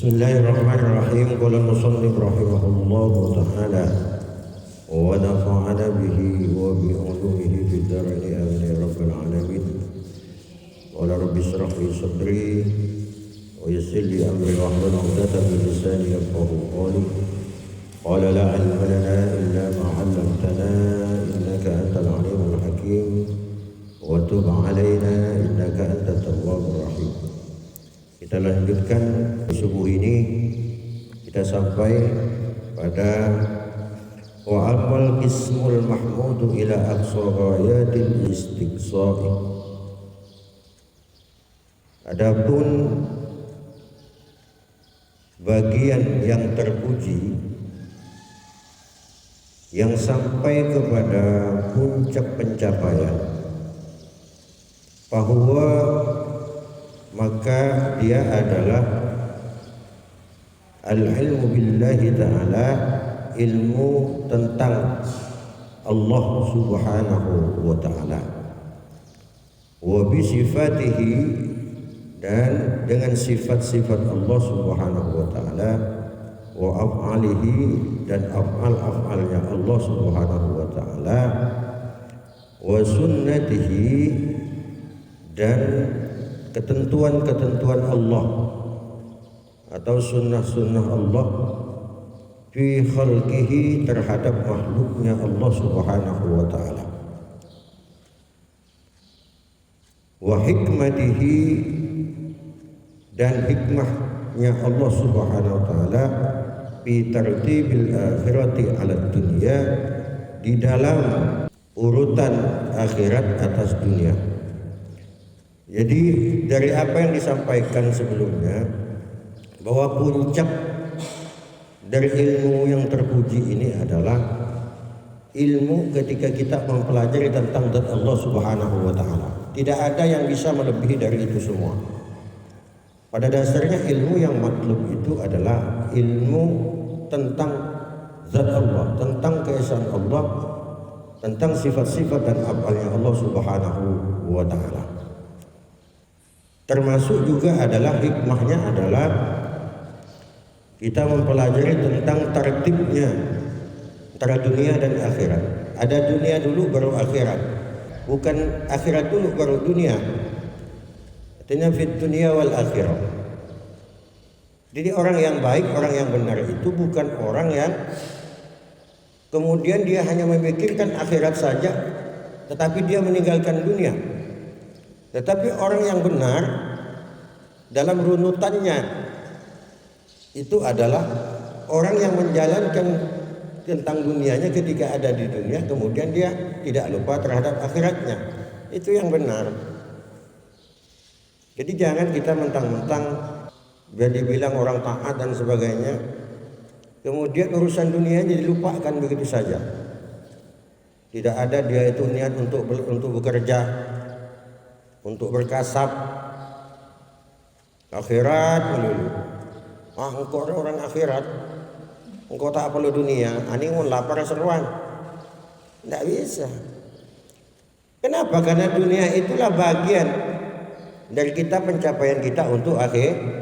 Bismillahirrahmanirrahim. Qala al-musannif rahimahullahu ta'ala wa nafa'ana bihi wa bi ulumihi fid dharain amin ya rabbal alamin. Qala rabbi ishrah li sadri wa yassir li amri wahlul 'uqdatam min lisani yafqahu qawli. Qala la 'ilma lana illa ma 'allamtana innaka antal 'alimul hakim wa tub 'alaina innaka antat tawwabur rahim. Kita lanjutkan subuh ini, kita sampai pada wa amal ismul mahmudu ila aqsa ghayatil istiqsa'i. Adapun bagian yang terpuji yang sampai kepada puncak pencapaian, bahwa maka dia adalah al-ilmu billahi ta'ala, ilmu tentang Allah subhanahu wa ta'ala, wa bi sifatihi, dan dengan sifat-sifat Allah subhanahu wa ta'ala, wa af'alihi, dan af'al-af'alnya Allah subhanahu wa ta'ala, wa sunnatihi, dan ketentuan-ketentuan Allah atau sunnah-sunnah Allah fi khalqihi, terhadap makhluknya Allah subhanahu wa ta'ala, wa hikmatihi, dan hikmahnya Allah subhanahu wa ta'ala fi tartibil akhirati ala dunia, di dalam urutan akhirat atas dunia. Jadi dari apa yang disampaikan sebelumnya, bahwa puncak dari ilmu yang terpuji ini adalah ilmu ketika kita mempelajari tentang zat Allah subhanahu wa ta'ala. Tidak ada yang bisa melebihi dari itu semua. Pada dasarnya ilmu yang matlub itu adalah ilmu tentang zat Allah, tentang keesaan Allah, tentang sifat-sifat dan af'alnya Allah subhanahu wa ta'ala. Termasuk juga adalah hikmahnya adalah kita mempelajari tentang tertibnya antara dunia dan akhirat. Ada dunia dulu baru akhirat, bukan akhirat dulu baru dunia. Artinya fit dunia wal akhirah. Jadi orang yang baik, orang yang benar itu bukan orang yang kemudian dia hanya memikirkan akhirat saja tetapi dia meninggalkan dunia. Tetapi orang yang benar dalam runutannya itu adalah orang yang menjalankan tentang dunianya ketika ada di dunia, kemudian dia tidak lupa terhadap akhiratnya. Itu yang benar. Jadi jangan kita mentang-mentang jadi bilang orang taat dan sebagainya, kemudian urusan dunianya dilupakan begitu saja. Tidak ada dia itu niat untuk bekerja, untuk berkasab, akhirat melulu. Engkau orang akhirat, engkau tak perlu dunia, ani mun lapar seruan. Tidak bisa. Kenapa? Karena dunia itulah bagian dari kita, pencapaian kita untuk akhirat.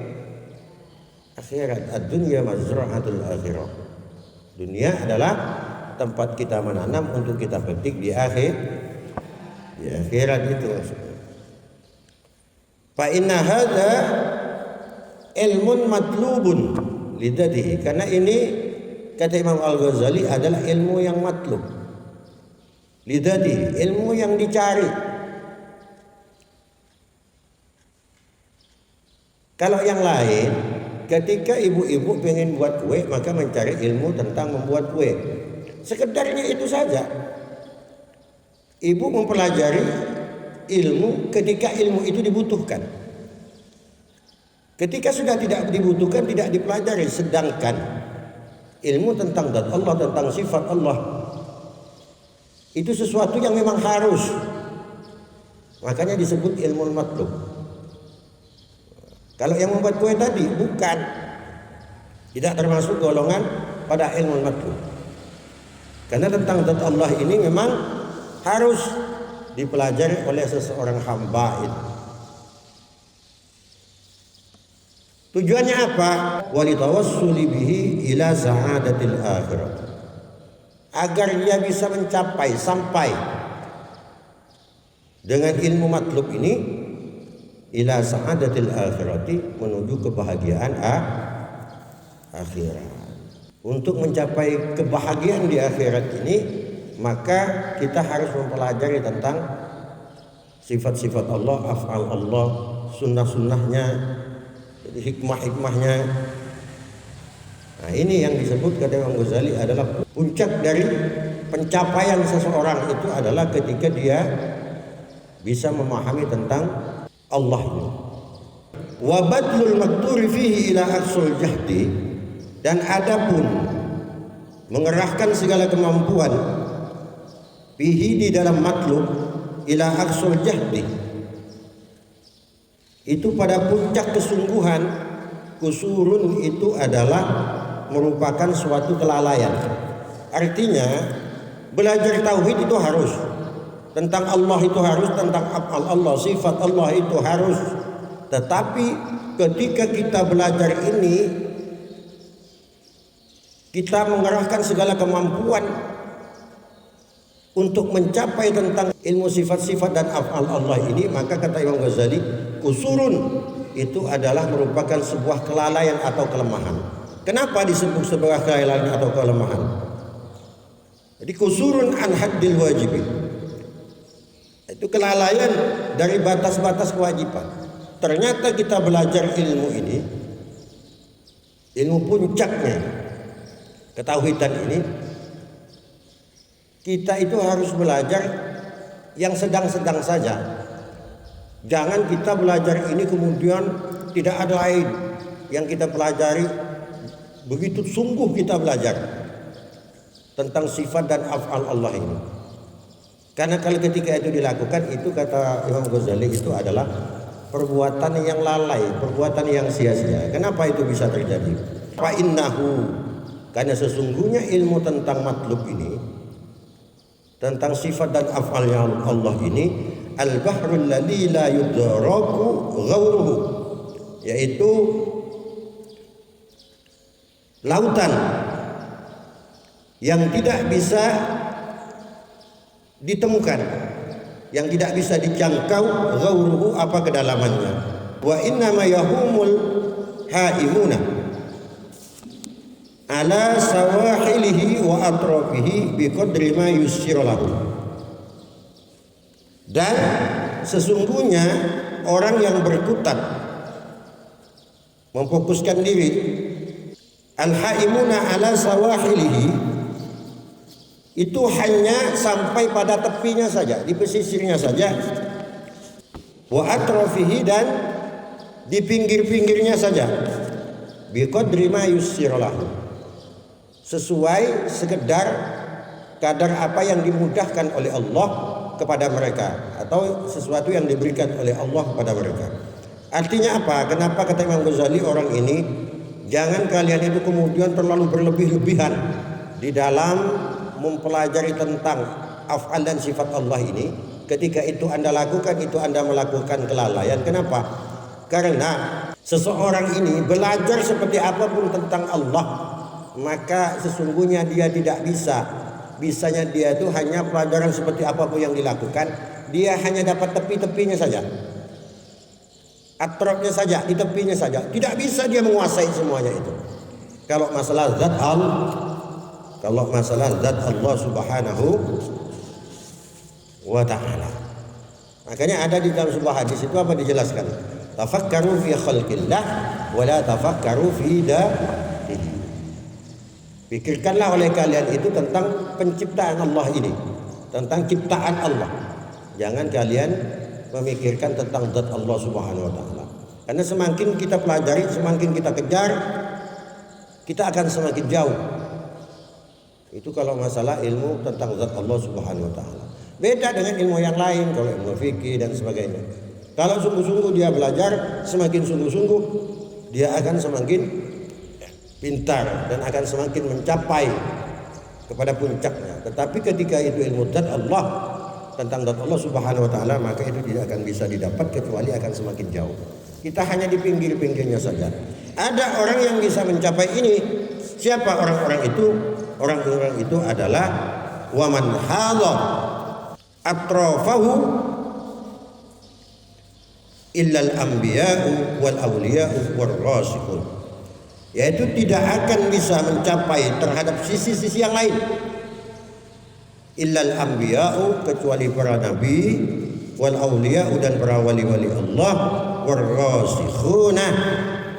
Ad-dunya mazra'atul akhirah. Dunia adalah tempat kita menanam untuk kita petik di akhirat itu maksudnya. Fa inna hadza ilmun matlubun lidatihi, karena ini kata Imam Al-Ghazali adalah ilmu yang matlub lidatihi, ilmu yang dicari. Kalau yang lain, ketika ibu-ibu pengen buat kue maka mencari ilmu tentang membuat kue, sekedarnya itu saja. Ibu mempelajari ilmu ketika ilmu itu dibutuhkan. Ketika sudah tidak dibutuhkan, tidak dipelajari. Sedangkan ilmu tentang zat Allah, tentang sifat Allah, itu sesuatu yang memang harus. Makanya disebut ilmu matlub. Kalau yang membuat kue tadi bukan, tidak termasuk golongan pada ilmu matlub. Karena tentang zat Allah ini memang harus dipelajari oleh seseorang hamba itu. Tujuannya apa? Walitawassuli bihi ila sa'adatil akhirat. Agar dia bisa sampai dengan ilmu matlub ini ila sa'adatil akhirati, menuju kebahagiaan akhirat. Untuk mencapai kebahagiaan di akhirat ini, maka kita harus mempelajari tentang sifat-sifat Allah, af'al Allah, sunnah-sunnahnya, jadi hikmah-hikmahnya. Nah, ini yang disebut kata Imam Ghazali adalah puncak dari pencapaian seseorang itu adalah ketika dia bisa memahami tentang Allah ini. Wa badlul maqduri fihi ila aqsal jahdi, dan adapun mengerahkan segala kemampuan fihi di dalam matlub ila aqsal jahdi, itu pada puncak kesungguhan. Kusurun itu adalah merupakan suatu kelalaian. Artinya belajar tauhid itu harus, tentang Allah itu harus, tentang af'al Allah, sifat Allah itu harus. Tetapi ketika kita belajar ini, kita mengerahkan segala kemampuan untuk mencapai tentang ilmu sifat-sifat dan af'al Allah ini, maka kata Imam Ghazali, kusurun itu adalah merupakan sebuah kelalaian atau kelemahan. Kenapa disebut sebuah kelalaian atau kelemahan? Jadi kusurun an haddil wajibin, itu kelalaian dari batas-batas kewajiban. Ternyata kita belajar ilmu ini, ilmu puncaknya ketauhidan ini, kita itu harus belajar yang sedang-sedang saja. Jangan kita belajar ini kemudian tidak ada lain yang kita pelajari. Begitu sungguh kita belajar tentang sifat dan af'al Allah ini. Karena kalau ketika itu dilakukan, itu kata Imam Ghazali itu adalah perbuatan yang lalai, perbuatan yang sia-sia. Kenapa itu bisa terjadi? Fa innahu, karena sesungguhnya ilmu tentang matlub ini, tentang sifat dan af'al Allah ini, al-bahrul ladzi la yudraku ghauruhu, yaitu lautan yang tidak bisa ditemukan, yang tidak bisa dijangkau, ghauruhu apa kedalamannya. Wa inna ma yahumul haimuna ala sawahilihi wa atrafihi biqadri ma yussir lahu. Dan sesungguhnya orang yang berkutat, memfokuskan diri, al-haimuna ala sawahilihi, itu hanya sampai pada tepinya saja, di pesisirnya saja. Wa atrafihi, dan di pinggir-pinggirnya saja. Biqadri ma yussir lahu, sesuai sekedar kadar apa yang dimudahkan oleh Allah kepada mereka, atau sesuatu yang diberikan oleh Allah kepada mereka. Artinya apa? Kenapa kata Imam Ghazali, orang ini jangan kalian itu kemudian terlalu berlebih-lebihan di dalam mempelajari tentang af'al dan sifat Allah ini. Ketika itu Anda lakukan, itu Anda melakukan kelalaian. Kenapa? Karena seseorang ini belajar seperti apapun tentang Allah, maka sesungguhnya dia tidak bisanya dia itu hanya pelajaran seperti apapun yang dilakukan, dia hanya dapat tepi-tepinya saja, atrofnya saja, di tepinya saja. Tidak bisa dia menguasai semuanya itu. Kalau masalah zat Allah Subhanahu wa ta'ala. Makanya ada di dalam sebuah hadis itu apa dijelaskan? Tafakkaru fi khalqillah wa la tafakkaru fi dzatihi. Pikirkanlah oleh kalian itu tentang penciptaan Allah ini, tentang ciptaan Allah. Jangan kalian memikirkan tentang zat Allah Subhanahu wa ta'ala. Karena semakin kita pelajari, semakin kita kejar, kita akan semakin jauh. Itu kalau masalah ilmu tentang zat Allah Subhanahu wa ta'ala. Beda dengan ilmu yang lain, kalau ilmu fikih dan sebagainya. Kalau sungguh-sungguh dia belajar, semakin sungguh-sungguh dia akan semakin pintar dan akan semakin mencapai kepada puncaknya. Tetapi ketika itu ilmu zat Allah, tentang zat Allah Subhanahu wa ta'ala, maka itu tidak akan bisa didapat kecuali akan semakin jauh. Kita hanya di pinggir-pinggirnya saja. Ada orang yang bisa mencapai ini. Siapa orang-orang itu? Orang-orang itu adalah waman hadha atrafahu illal anbiya'u wal awliya'u war rasikhun, yaitu tidak akan bisa mencapai terhadap sisi-sisi yang lain illal anbiya'u, kecuali para nabi, wal awliya'u, dan para wali-wali Allah, war rasikhuna,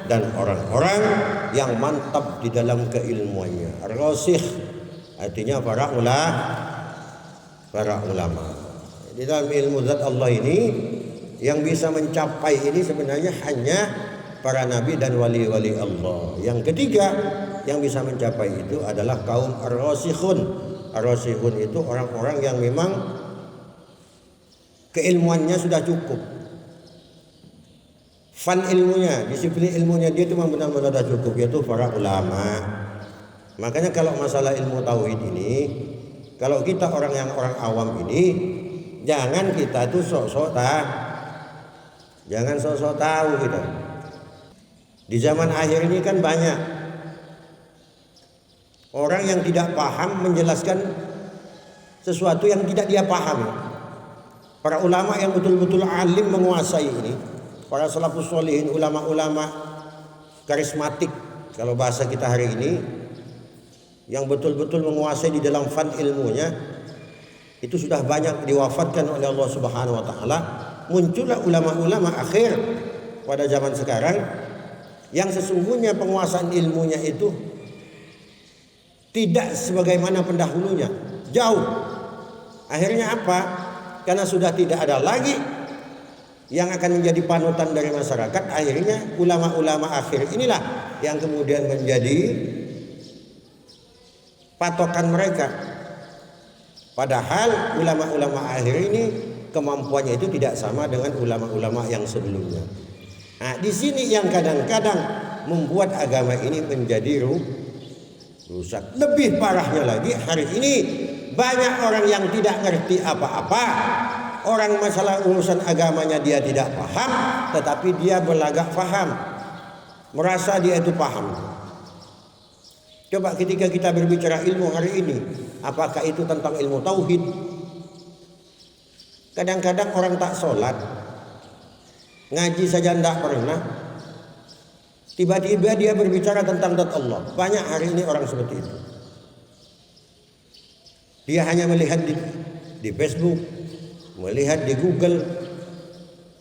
dan orang-orang yang mantap di dalam keilmuannya. Ar-rasikh artinya para ulama. Di dalam ilmu zat Allah ini yang bisa mencapai ini sebenarnya hanya para nabi dan wali-wali Allah. Yang ketiga yang bisa mencapai itu adalah kaum ar-rasikhun. Ar-rasikhun itu orang-orang yang memang keilmuannya sudah cukup. Fan ilmunya, disiplin ilmunya dia itu benar-benar sudah cukup, yaitu para ulama. Makanya kalau masalah ilmu tauhid ini, kalau kita orang awam ini, jangan kita tuh sok-sok tahu kita. Di zaman akhir ini kan banyak orang yang tidak paham menjelaskan sesuatu yang tidak dia pahami. Para ulama yang betul-betul alim menguasai ini, para salafus sholihin, ulama-ulama karismatik kalau bahasa kita hari ini, yang betul-betul menguasai di dalam fan ilmunya, itu sudah banyak diwafatkan oleh Allah Subhanahu wa taala. Muncullah ulama-ulama akhir pada zaman sekarang yang sesungguhnya penguasaan ilmunya itu tidak sebagaimana pendahulunya, jauh. Akhirnya apa? Karena sudah tidak ada lagi yang akan menjadi panutan dari masyarakat, akhirnya ulama-ulama akhir inilah yang kemudian menjadi patokan mereka. Padahal ulama-ulama akhir ini kemampuannya itu tidak sama dengan ulama-ulama yang sebelumnya. Nah, di sini yang kadang-kadang membuat agama ini menjadi rusak. Lebih parahnya lagi, hari ini banyak orang yang tidak ngerti apa-apa. Orang masalah urusan agamanya dia tidak paham, tetapi dia berlagak paham, merasa dia itu paham. Coba ketika kita berbicara ilmu hari ini, apakah itu tentang ilmu tauhid? Kadang-kadang orang tak sholat, ngaji saja tidak pernah, tiba-tiba dia berbicara tentang zat Allah. Banyak hari ini orang seperti itu. Dia hanya melihat di Facebook, melihat di Google,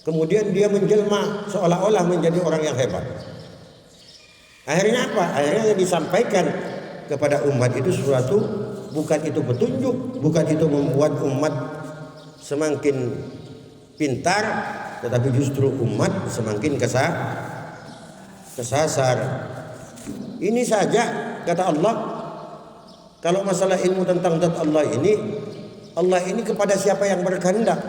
kemudian dia menjelma seolah-olah menjadi orang yang hebat. Akhirnya apa? Akhirnya yang disampaikan kepada umat itu sesuatu, bukan itu petunjuk, bukan itu membuat umat semakin pintar, tetapi justru umat semakin kesasar. Ini saja kata Allah, kalau masalah ilmu tentang zat Allah ini kepada siapa yang berkehendak.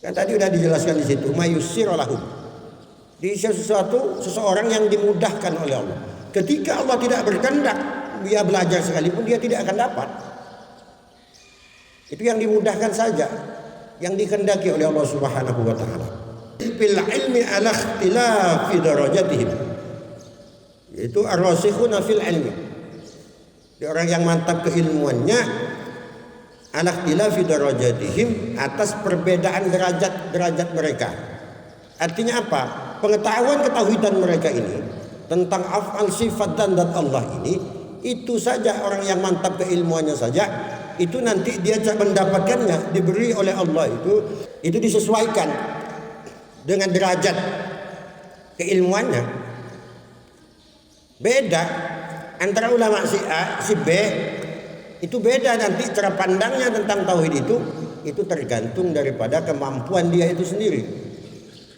Kan tadi sudah dijelaskan di situ, mayussiralahum. Di seseorang yang dimudahkan oleh Allah. Ketika Allah tidak berkehendak, dia belajar sekalipun dia tidak akan dapat. Itu yang dimudahkan saja, yang dikehendaki oleh Allah Subhanahu wa taala. Fil ilmi ala ikhtilafi darajatihim. Itu ar-rasikhuna fil ilmi. Orang yang mantap keilmuannya ala ikhtilafi darajatihim, atas perbedaan derajat mereka. Artinya apa? Pengetahuan ketauhidan mereka ini tentang af'al, sifat dan zat Allah ini, itu saja orang yang mantap keilmuannya saja, itu nanti dia mendapatkannya, diberi oleh Allah itu disesuaikan dengan derajat keilmuannya. Beda antara ulama si A, si B, itu beda nanti cara pandangnya tentang tauhid itu tergantung daripada kemampuan dia itu sendiri.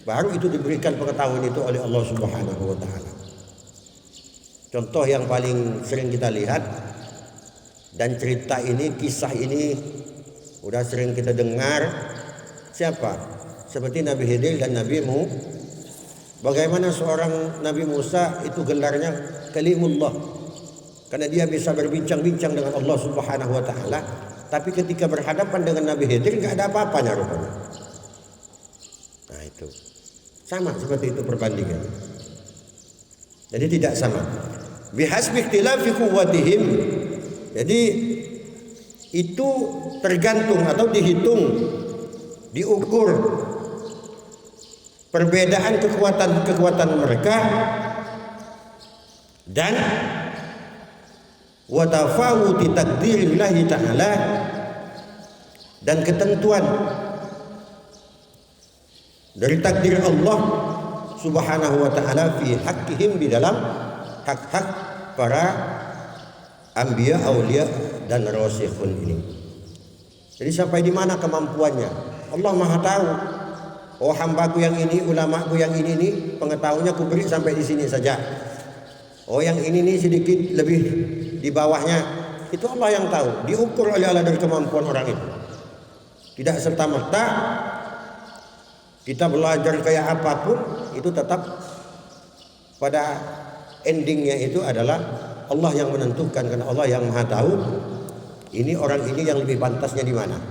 Baru itu diberikan pengetahuan itu oleh Allah Subhanahu wa taala. Contoh yang paling sering kita lihat, dan cerita ini, kisah ini udah sering kita dengar. Siapa? Seperti Nabi Khidir dan Nabi Musa. Bagaimana seorang Nabi Musa itu gelarnya Kalimullah, karena dia bisa berbincang-bincang dengan Allah Subhanahu wa taala. Tapi ketika berhadapan dengan Nabi Khidir nggak ada apa-apanya rupanya. Nah itu sama seperti itu perbandingan. Jadi tidak sama. Bihasbi ikhtilafi quwwatihim. Jadi itu tergantung atau dihitung, diukur perbedaan kekuatan mereka dan wa tafawuti takdirillahi ta'ala, dan ketentuan dari takdir Allah Subhanahu wa ta'ala fi haqqihim, di dalam hak-hak para anbiya, aulia dan rasikhun ini. Jadi sampai di mana kemampuannya? Allah Maha tahu. Oh, hambaku yang ini, ulamaku yang ini nih, pengetahuannya ku beri sampai di sini saja. Oh, yang ini nih sedikit lebih di bawahnya. Itu Allah yang tahu. Diukur oleh Allah dari kemampuan orang itu. Tidak serta-merta kita belajar kayak apapun, itu tetap pada endingnya itu adalah Allah yang menentukan, karena Allah yang Maha tahu ini orang ini yang lebih pantasnya di mana,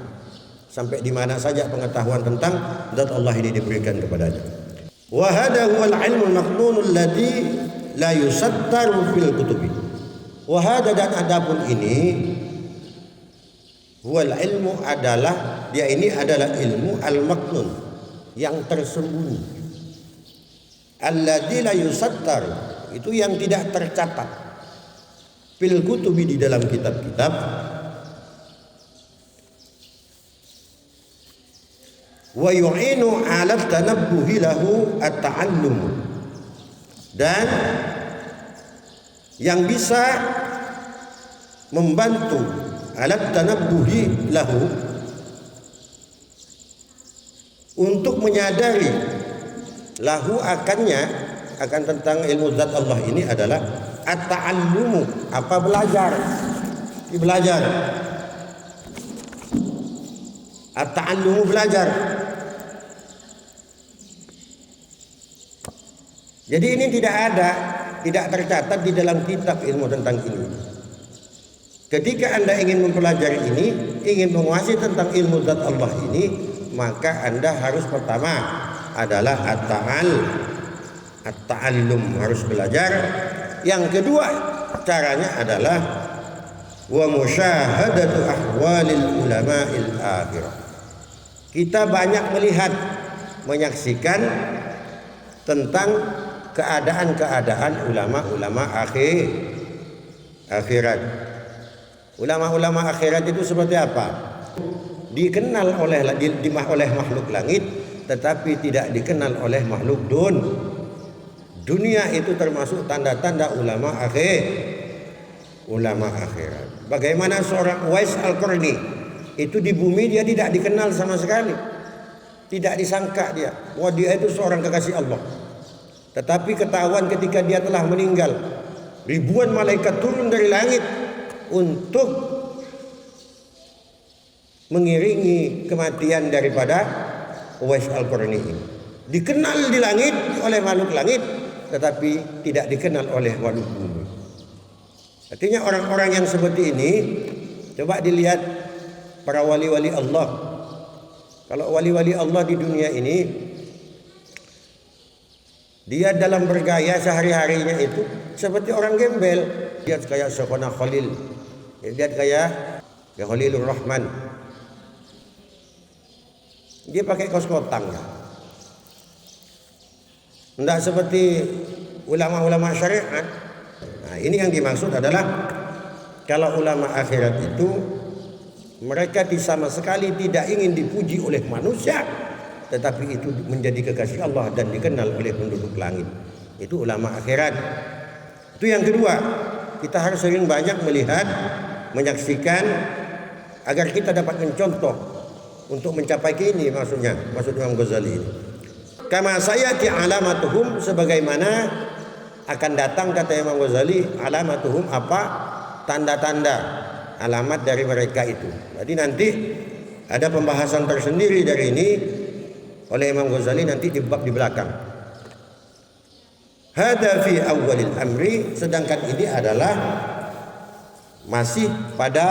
sampai di mana saja pengetahuan tentang zat Allah ini diberikan kepadanya. Wa hada huwal ilmul maknun alladhi la yusattaru fil kutubi. Wa hada, dan adapun ini, huwal ilmu adalah, dia ini adalah ilmu al-maknun, yang tersembunyi, alladzi la yusattar, itu yang tidak tercatat, fil kutubi, di dalam kitab-kitab, wa yu'inu 'ala tanabbuhi lahu at-ta'allum, dan yang bisa membantu alat tanabbuhi lahu, untuk menyadari lahu akannya, akan tentang ilmu zat Allah ini adalah at-ta'allumu, apa, belajar, belajar, at-ta'allumu, belajar. Jadi ini tidak ada, tidak tercatat di dalam kitab ilmu tentang ini. Ketika Anda ingin mempelajari ini, ingin menguasai tentang ilmu zat Allah ini, maka Anda harus pertama adalah at-ta'allum, harus belajar. Yang kedua caranya adalah wa musyahadatu ahwalil ulama'il akhirah. Kita banyak melihat, menyaksikan tentang keadaan-keadaan ulama-ulama akhirat. Ulama-ulama akhirat itu seperti apa? Dikenal oleh makhluk langit, tetapi tidak dikenal oleh makhluk dunia. Itu termasuk tanda-tanda ulama akhirat. Bagaimana seorang Uwais Al-Qarni, itu di bumi dia tidak dikenal sama sekali, tidak disangka dia, wah dia itu seorang kekasih Allah. Tetapi ketahuan ketika dia telah meninggal, ribuan malaikat turun dari langit untuk mengiringi kematian daripada Uwais Al-Qarni ini. Dikenal di langit oleh makhluk langit, tetapi tidak dikenal oleh makhluk bumi. Artinya orang-orang yang seperti ini, coba dilihat para wali-wali Allah. Kalau wali-wali Allah di dunia ini, dia dalam bergaya sehari-harinya itu seperti orang gembel. Dia kayak Syekhona Khalil, dia kayak Khalilur Rahman. Dia pakai kaos kotang. Tidak seperti ulama-ulama syariat. Nah, ini yang dimaksud adalah kalau ulama akhirat itu mereka sama sekali tidak ingin dipuji oleh manusia, tetapi itu menjadi kekasih Allah dan dikenal oleh penduduk langit. Itu ulama akhirat. Itu yang kedua. Kita harus sering banyak melihat, menyaksikan, agar kita dapat mencontoh untuk mencapai ke ini, maksud Imam Ghazali ini. Kama sayati alamatuhum, sebagaimana akan datang, kata Imam Ghazali, alamatuhum, apa, tanda-tanda, alamat dari mereka itu. Jadi nanti ada pembahasan tersendiri dari ini oleh Imam Ghazali nanti di bab di belakang. Hada fi awwalil amri, sedangkan ini adalah masih pada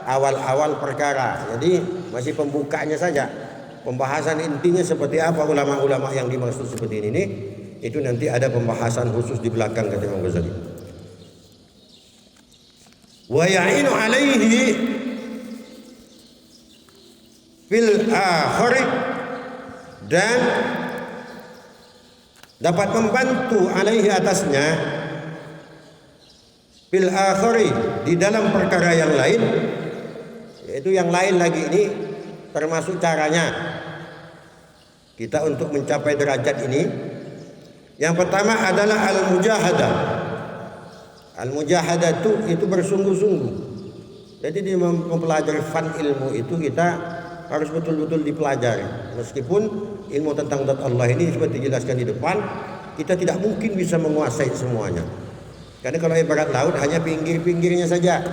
awal-awal perkara. Jadi masih pembukanya saja. Pembahasan intinya seperti apa ulama-ulama yang dimaksud seperti ini itu nanti ada pembahasan khusus di belakang kata Imam Ghazali. Wa ya'inu alaihi fil akhirah, dan dapat membantu alaihi atasnya fil akhirah di dalam perkara yang lain, yaitu yang lain lagi ini termasuk caranya kita untuk mencapai derajat ini. Yang pertama adalah al-mujahadah. Al-mujahadah itu bersungguh-sungguh. Jadi di mempelajari fan ilmu itu kita harus betul-betul dipelajari. Meskipun ilmu tentang zat Allah ini seperti dijelaskan di depan, kita tidak mungkin bisa menguasai semuanya. Karena kalau ibarat laut hanya pinggir-pinggirnya saja.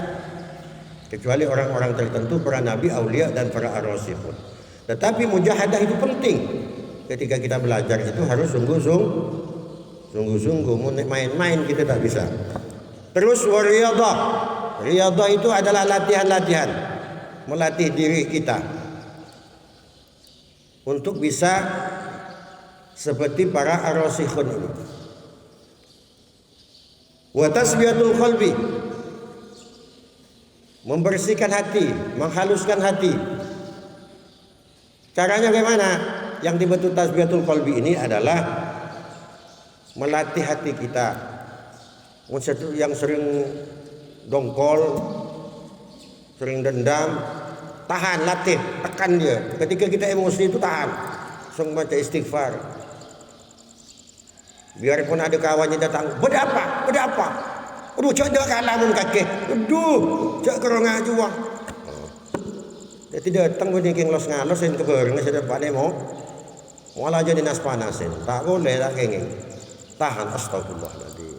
Kecuali orang-orang tertentu, para nabi, aulia dan para ar-rasikhun. Tetapi mujahadah itu penting. Ketika kita belajar itu harus sungguh-sungguh, main-main kita tak bisa. Terus wariyadhah. Riyadhah itu adalah latihan-latihan, melatih diri kita untuk bisa seperti para ar-rasikhun ini. Wa tasbiyatul qalbi, membersihkan hati, menghaluskan hati. Caranya bagaimana? Yang dibentuk tasbiyatul qalbi ini adalah melatih hati kita. Yang sering dongkol, sering dendam, tahan, latih, tekan dia. Ketika kita emosi itu tahan, langsung baca istighfar. Biarpun ada kawannya datang, berapa? Aduh, cak dah kalamun kaki. Aduh, cak kerongak juang. Jadi datang pun yang los ngalosin ke bereng saya dapat demo. Malah jadi nas panasin. Tak boleh tak kenging. Tahan, astagfirullahaladzim.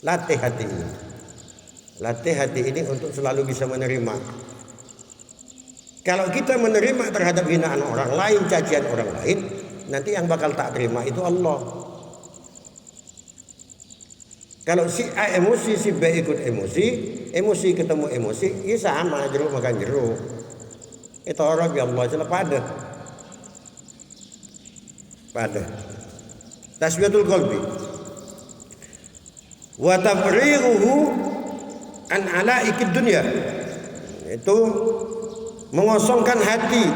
Latih hati ini. Latih hati ini untuk selalu bisa menerima. Kalau kita menerima terhadap hinaan orang lain, cacian orang lain, nanti yang bakal tak terima itu Allah. Kalau si A emosi, si B ikut emosi ketemu emosi, ya sama, jeruk makan jeruk. Itu orang ya Allah jelas pada tasbiyatul qalbi wa tafrighuhu an alaikid dunya, itu mengosongkan hati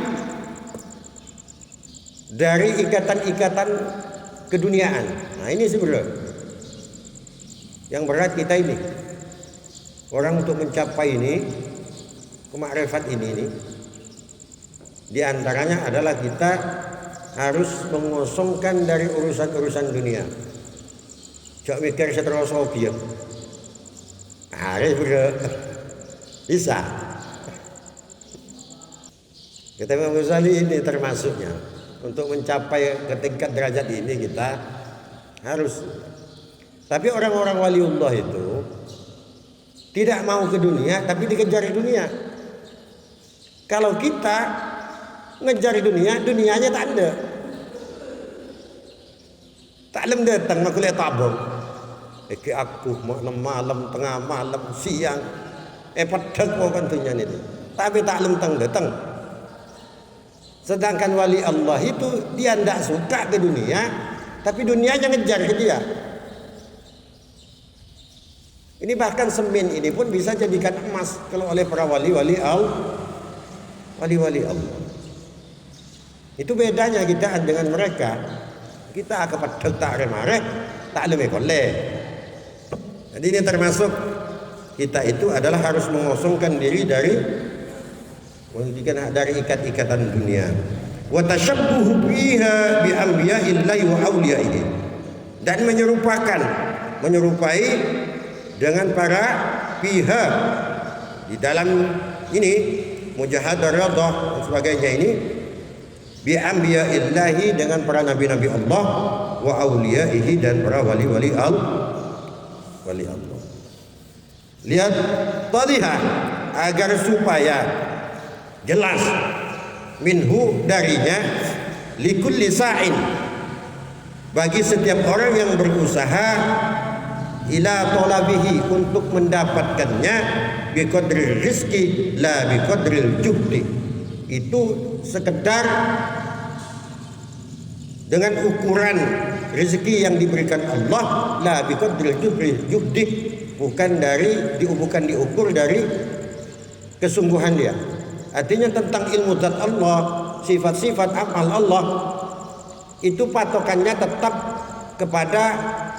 dari ikatan-ikatan keduniaan. Nah ini sebenarnya yang berat kita ini. Orang untuk mencapai ini, kemakrifat ini di antaranya adalah kita harus mengosongkan dari urusan-urusan dunia. Jangan mikir seterus hobi ya. Harus bisa. Kita Imam Ghazali ini termasuknya. Untuk mencapai ke tingkat derajat ini kita harus. Tapi orang-orang waliullah itu tidak mau ke dunia, tapi dikejar dunia. Kalau kita ngejar dunia, dunianya tak ada. Tak lem datang aku lihat tabung. Eki aku malam, tengah malam, siang. Pedek bukan dunia itu. Tapi tak lem datang. Sedangkan wali Allah itu dia tidak suka ke dunia, tapi dunianya ngejar ke dia. Ini bahkan semen ini pun bisa jadikan emas kalau oleh para wali-wali Allah. Itu bedanya kita dengan mereka. Kita akan tak remare, tak lebih koleh. Jadi ini termasuk kita itu adalah harus mengosongkan diri dari ikat-ikatan dunia. Wa tashabbuhu biha bi anbiya'illahi wa awliyaihi, dan menyerupai dengan para pihak di dalam ini mujahadah, radha dan sebagainya ini, bi anbiya'illahi, dengan para nabi-nabi Allah, wa awliyaihi, dan para wali-wali Allah. Lihat tadihah, agar supaya jelas minhu darinya, likulli sa'in, bagi setiap orang yang berusaha, ila talabihi, untuk mendapatkannya, biqadril rizki la biqadril juhdi, itu sekedar dengan ukuran rezeki yang diberikan Allah, la biqadril juhdi, bukan diukur dari kesungguhan dia. Artinya tentang ilmu zat Allah, sifat-sifat amal Allah, itu patokannya tetap kepada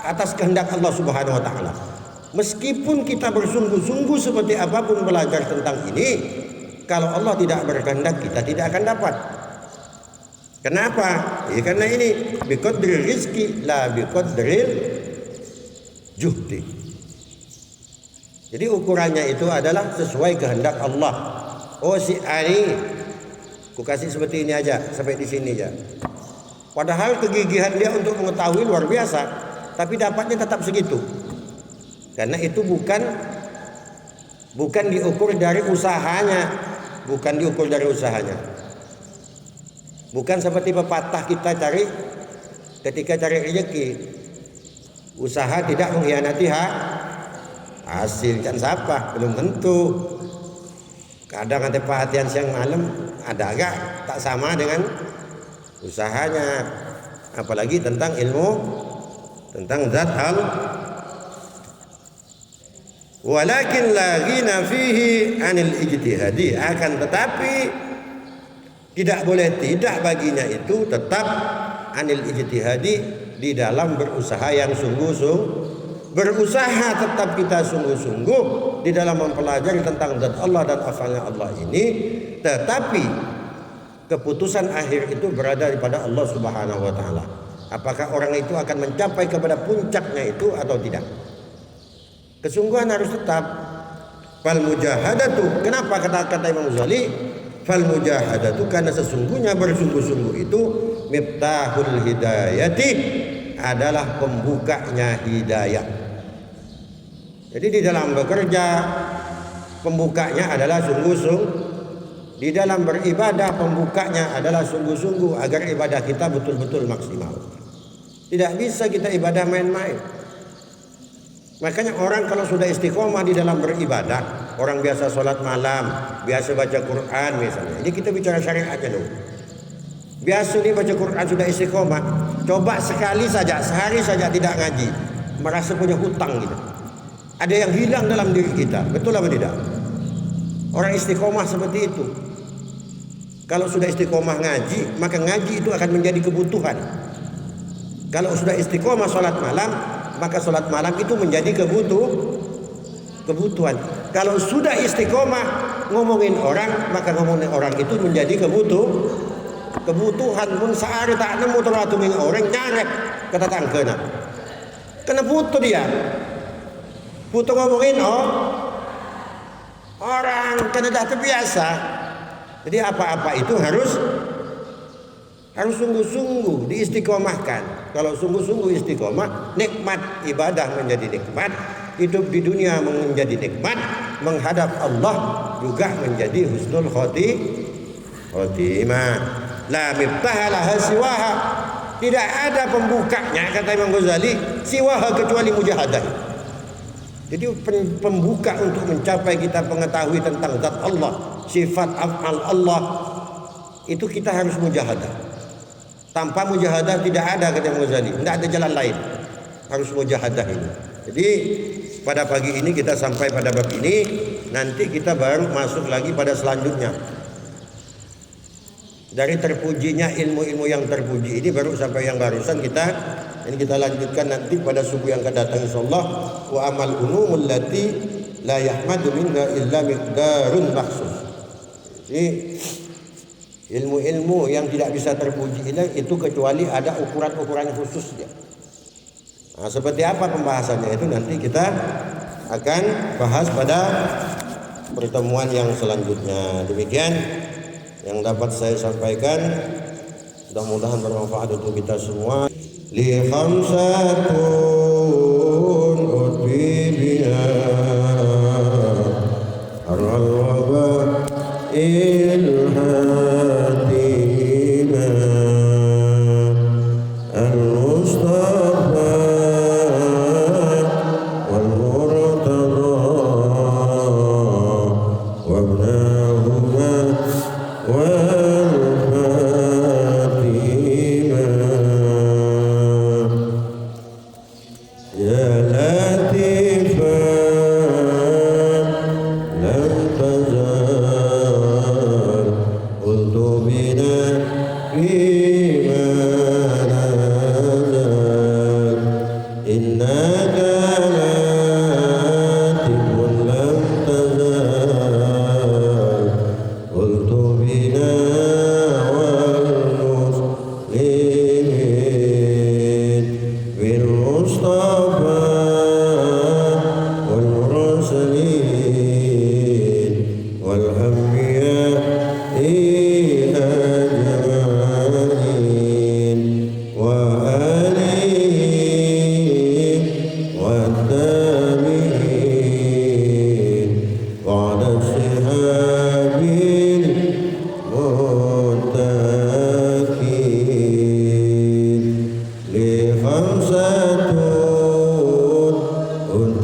atas kehendak Allah Subhanahu wa taala. Meskipun kita bersungguh-sungguh seperti apapun belajar tentang ini, kalau Allah tidak berkehendak kita tidak akan dapat. Kenapa? Ya karena ini biqadril rizki la biqadril juhdi. Jadi ukurannya itu adalah sesuai kehendak Allah. Oh si Ani, ku kasih seperti ini aja, sampai di sini aja. Padahal kegigihan dia untuk mengetahui luar biasa, tapi dapatnya tetap segitu. Karena itu bukan diukur dari usahanya, Bukan seperti pepatah kita ketika cari rezeki. Usaha tidak mengkhianati hasil, kan siapa? Belum tentu. Kadang ada perhatian siang malam, ada agak tak sama dengan usahanya. Apalagi tentang ilmu, tentang zat hal. Walakin la ghina fihi anil ijtihadi, akan tetapi tidak boleh tidak baginya itu tetap anil ijtihadi, di dalam berusaha yang sungguh-sungguh. Berusaha tetap kita sungguh-sungguh di dalam mempelajari tentang zat Allah dan afalnya Allah ini, tetapi keputusan akhir itu berada pada Allah Subhanahu wa taala. Apakah orang itu akan mencapai kepada puncaknya itu atau tidak? Kesungguhan harus tetap. Fal mujahadatu, kenapa kata Imam Ghazali fal mujahadatu? Karena sesungguhnya bersungguh-sungguh itu miftahul hidayati, adalah pembukanya hidayah. Jadi di dalam bekerja pembukanya adalah sungguh-sungguh, di dalam beribadah pembukanya adalah sungguh-sungguh agar ibadah kita betul-betul maksimal. Tidak bisa kita ibadah main-main. Makanya orang kalau sudah istiqomah di dalam beribadah, orang biasa sholat malam, biasa baca Quran misalnya. Ini kita bicara syariat aja dulu. Biasa nih baca Quran sudah istiqomah, coba sekali saja, sehari saja tidak ngaji, merasa punya hutang gitu. Ada yang hilang dalam diri kita, betul apa tidak? Orang istiqomah seperti itu. Kalau sudah istiqomah ngaji, maka ngaji itu akan menjadi kebutuhan. Kalau sudah istiqomah sholat malam, maka sholat malam itu menjadi kebutuhan. Kalau sudah istiqomah ngomongin orang, maka ngomongin orang itu menjadi kebutuhan. Pun sehari tak nemu terlalu orang nyaret kata tangkena. Kena butuh dia. Butuh ngomongin orang, karena dah terbiasa. Jadi apa-apa itu harus sungguh-sungguh diistiqomahkan. Kalau sungguh-sungguh istiqomah, nikmat ibadah menjadi nikmat, hidup di dunia menjadi nikmat, menghadap Allah juga menjadi husnul khotimah. La miftaha laha siwaha, tidak ada pembukanya kata Imam Ghazali siwaha kecuali mujahadah. Jadi pembuka untuk mencapai kita mengetahui tentang zat Allah, sifat af'al Allah, itu kita harus mujahadah. Tanpa mujahadah tidak ada kata Imam Ghazali, tidak ada jalan lain. Harus mujahadah ini. Jadi pada pagi ini kita sampai pada bab ini, nanti kita baru masuk lagi pada selanjutnya. Dari terpujinya ilmu-ilmu yang terpuji ini baru sampai yang barusan kita lanjutkan nanti pada subuh yang akan datang insyaallah. Wa amal ulumul lati la yahmadu minha illa miqdarun makhsus. Jadi ilmu-ilmu yang tidak bisa terpuji itu kecuali ada ukuran-ukuran khusus dia. Nah, seperti apa pembahasannya itu nanti kita akan bahas pada pertemuan yang selanjutnya. Demikian yang dapat saya sampaikan, mudah-mudahan bermanfaat untuk kita semua. Li khamsatun utbi biha ar-rawaba ilhadina al-mustafa wal-murtada wa ibnahuma wal-fatimah. نجلات لم تزال قلت بنا والمسلمين بالمصطفى والمرسلين والأنبياء أجمعين وآلهم والتابعين بعد الصحاب المتقين لخمسة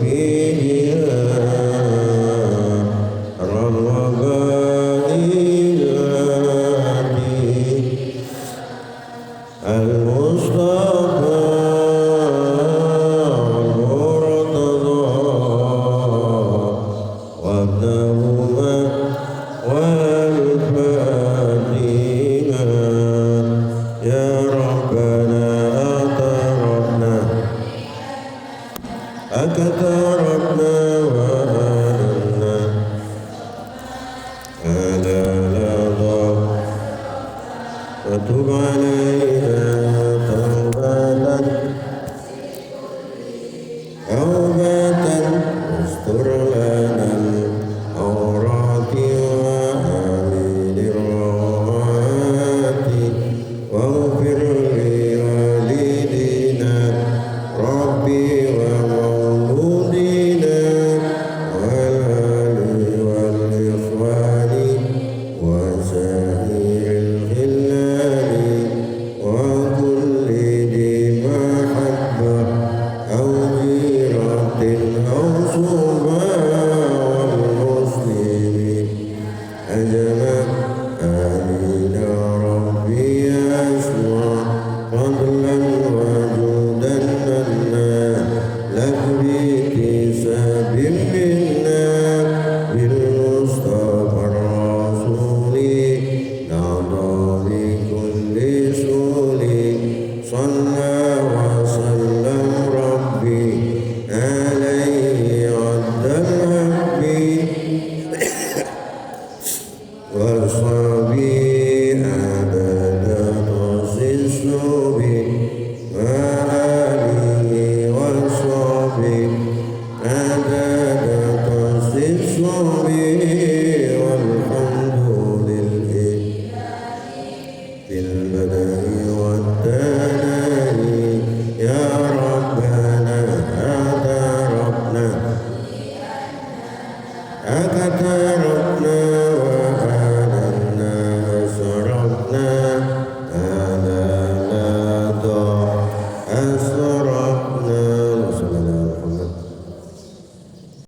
فيها المصطفى والمرتضى وابنهما والفاتمة يا ربنا أكثرنا وأهلنا على لظى وتب علينا توبة واستر لنا العورات وآمن الروعات واغفر لوالدينا ربي ومولودينا والأهل والإخوان وسائر الخلان وكل ذي محبة أو جيرة أو صحبة والمسلمين أجمع آمين يا ربي أسمع فضلا وجودا لنا لك